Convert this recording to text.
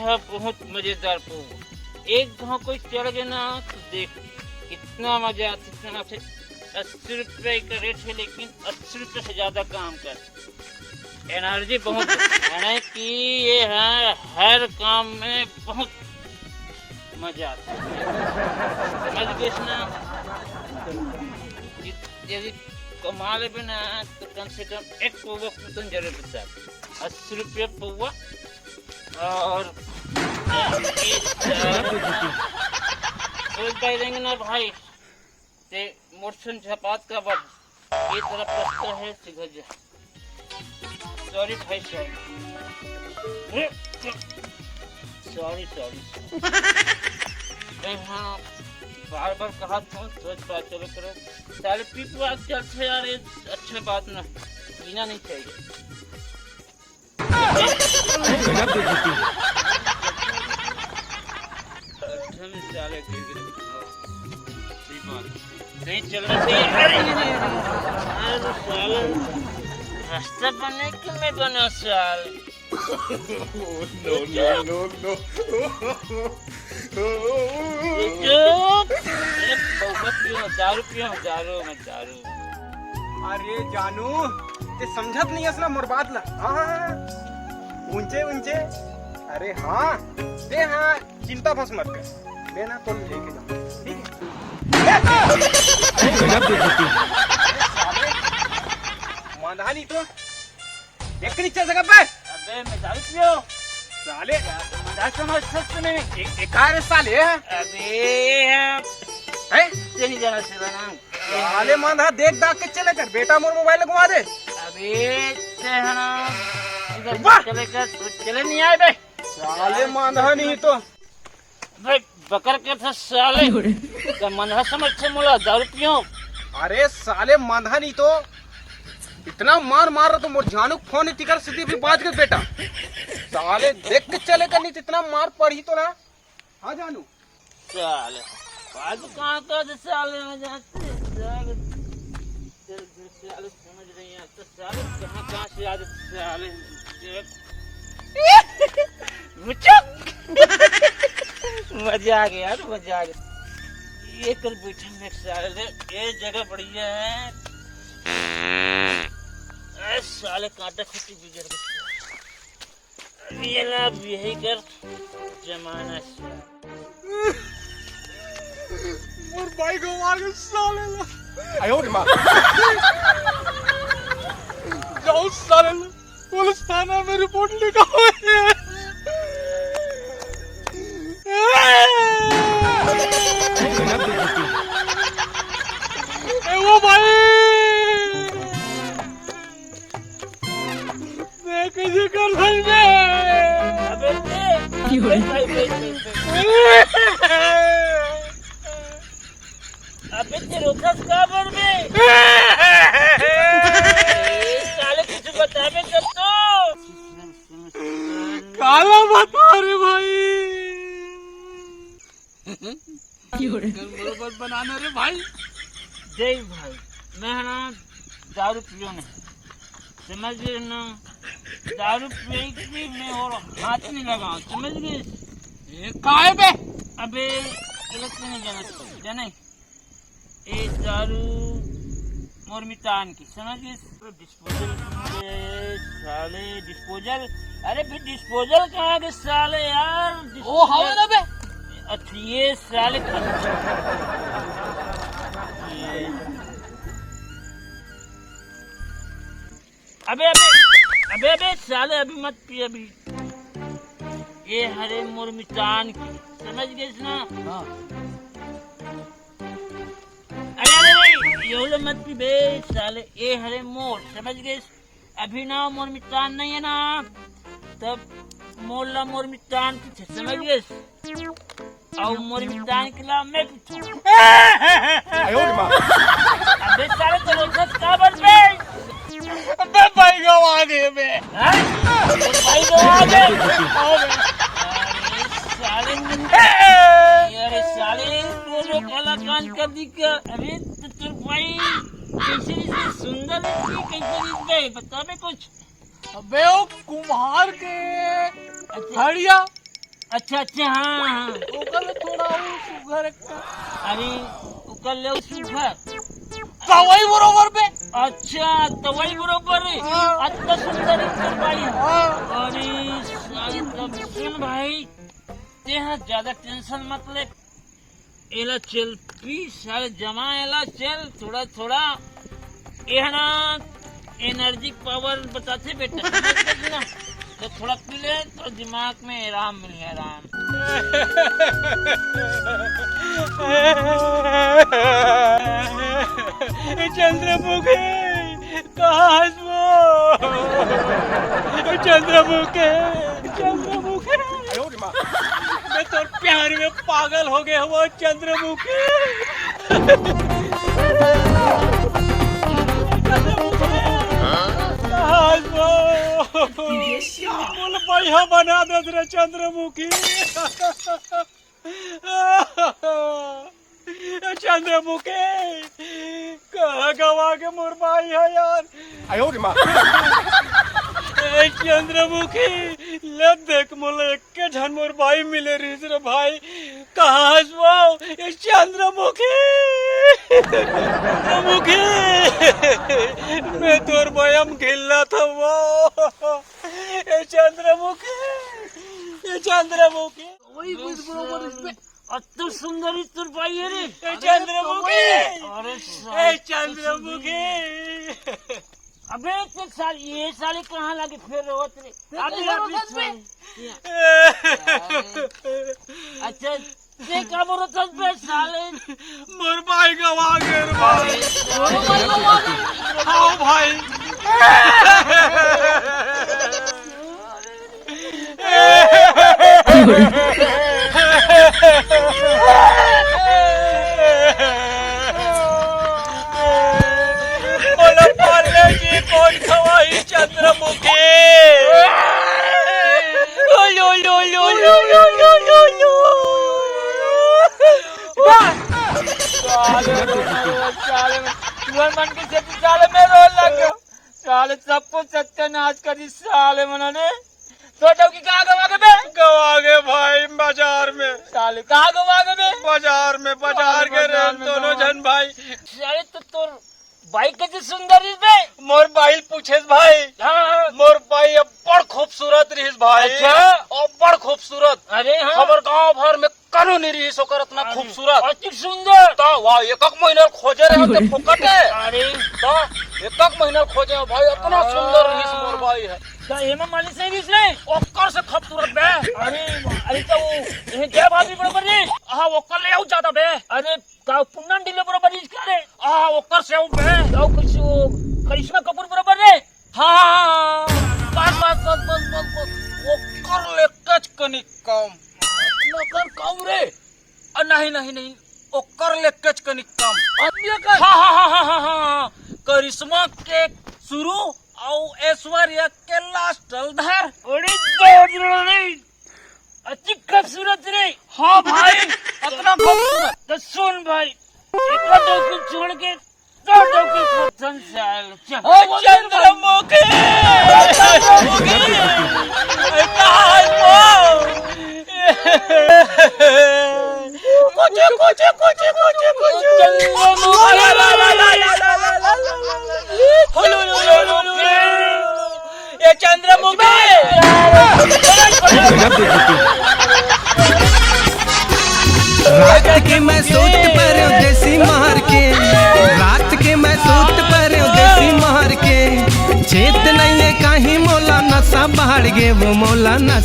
है बहुत मजेदार पौवा। एक गाँव कोई चढ़ गए ना तो देख इतना मजा आता, इतना से 80 रुपये का रेट है, लेकिन 80 रुपये से ज्यादा काम कर। एनर्जी बहुत है कि ये है, हर काम में बहुत मजा आता है। समझ गए ना? यदि कमा ले बिना तो कम से कम एक पौवा तुम जरूर बचा। 80 रुपये पौवा और देंगे ना भाई ते मोर्शन झपात का बड़ ये तरफ रास्ता है सीधा जा। सॉरी भाई सॉरी हाँ बार बार कहा था सोच बात चलो करो सारे पीपू आजकल से यार ये अच्छी बात ना पीना नहीं चाहिए। नहीं चल रहा रास्ता बने कि मैं बना साल। दारू। अरे जानू ते समझत नहीं असला मोर बात ला। हाँ ऊंचे अरे हाँ दे हाँ चिंता फंस मत कर लेना तो लेके जाओ ठीक है। मानहानी तो देख के नीचे जगह पे। अबे मैं दारू पियो साले दारू समझ सकते नहीं एक साले है तेरी जगह से बना साले मानहा देख दाग के चले कर बेटा मोर मोबाइल घुमा दे। अबे चले कर चले नहीं आए बे साले मानहा नहीं तो भाई बकर के था साले मनहा समझ से मोला दारू पियो। अरे साले मानहा नहीं तो इतना मार रहा तो मोर जानू फोन टिकर सीधी भी बाज के बेटा साले देख के चले कर नहीं इतना मार पड़ी तो ना। हाँ जानू साले आज कहाँ का साले में जाते साले समझ नहीं आता साले कहाँ से आज साले मजा आ गया यार मजा आ गया। ये कल बैठे में साले ये जगह बढ़िया है साले कांटा खुटी गुजर गए। ये ना यही कर जमाना और भाई को मार के साले ला आयो रे मां जाओ साले ला पुलिस थाना में रिपोर्ट लिखाओ। वो भाई कैसे कर भाई अबे तेरे रोकस का बर में साले कुछ बतावे कब तो काला बता रे भाई बरोबर बनाना रे भाई। जय भाई मैं ना दारू पियो नहीं समझ गए ना दारू पी मैं और हाथ नहीं लगाऊं समझ गए। काहे बे अबे गलत नहीं जाना ये दारू मोरमितान की समझ गए। डिस्पोजल साले डिस्पोजल अरे फिर डिस्पोजल कहाँ के साले यार ओ हवा ना बे अच्छा ये साले अबे साले अभी मत पी अभी ये हरे मुरमितान की समझ गए ना। अरे ये मत पी बे साले ये हरे मोर समझ गए। अभी ना मुरमितान नहीं है ना तब मोला मुरमितान पीछे समझ गए और मुरमितान के ला मैं पीछे। अबे साले चलो का बर बे अबे भाई गवा दे बे भाई गवा दे साले यार साले तू जो काला कान कर दी क्या। अरे तो तेरे भाई कैसे सुंदर कैसे गए बता बे कुछ। अबे वो कुम्हार के हड़िया अच्छा अच्छा हाँ हाँ ओकल थोड़ा और सुगर का अरे उकल ले सुगर कवई बरोबर बे अच्छा तवई बरोबर है आता सुंदर इतर भाई अरे साली तब सुन भाई ते हाँ ज्यादा टेंशन मत ले एला चल पी सारे जमा एला चल थोड़ा थोड़ा ये है ना एनर्जी पावर बताते बेटा ना तो थोड़ा पी ले तो दिमाग में आराम मिल गया आराम चंद्रमुखी कहाँ चंद्रमुखी चंद्रमुखी मैं तो प्यार में पागल हो गया वो चंद्रमुखी बोल बढ़िया बना दे रे चंद्रमुखी चंद्रमुखी कहाँ गवा के मोर भाई है यार आयो रे माँ चंद्रमुखी ले देख मोले एक के झन मोर भाई मिले रही रे भाई कहाँ हसवाओ ये चंद्रमुखी चंद्रमुखी मैं तोर बयम खेलना था वो ये चंद्रमुखी वही कुछ बरोबर इसमें अत्तु सुंदरी तुर भाई है रे चंद्रमुखी अरे चंद्रमुखी अबे तो साल ये साले कहाँ लगे फिर रोत रे अच्छा ते का बोलत बे साले मोर भाई गवा गए रे भाई हाँ भाई बोला पाले जी कौन खवाई चंद्रमुखी मन के साले में रोल लग गयो साले सबको सत्यानाश करी साले मनाने तो की कहाँ गवा गए भाई बाजार में साले कहाँ गवा गए बाजार के रे दोनों जन भाई साले तो तोर बाइक कैसे सुंदर है बे मोर बाइल पूछेस भाई हाँ मोर भाई अब बड़ खूबसूरत रहीस भाई अच्छा और बड़ खूबसूरत अरे हाँ खबर गांव भर में करो नहीं रही सोकर इतना खूबसूरत अति सुंदर तो वाह एक महीना खोजे रहे तो फोकट है अरे तो एक महीना खोजे भाई इतना सुंदर रहीस मोर भाई है क्या हेमा मालिनी से भी से ओकर से खूबसूरत बे अरे तो ये क्या भाभी बरोबर रे हाँ ओकर ले आऊ ज्यादा बे अरे का पुन्नन डिले बरोबर इस करे हाँ ओकर से आऊ बे तो कुछ करिश्मा कपूर बरोबर रे हाँ बस ओकर ले कच कनी कम नकर कम रे नहीं ओकर ले कच कनी कम आदमी का हाँ करिश्मा के शुरू और ऐश्वर्या के लास्ट धर बड़ी दौड़ रे अच्छी खूबसूरत रे हाँ भाई इतना खूबसूरत तो सुन भाई एक दो कुछ छोड़ के दो के पसंद से आयल चंद्रमुखी ये चंद्रमुखी रात के मैं सूत पर देसी मार के रात के मैं सूत पर देसी मार के चेत नहीं है कहीं मोला नशा बाहर गे वो मोला नशा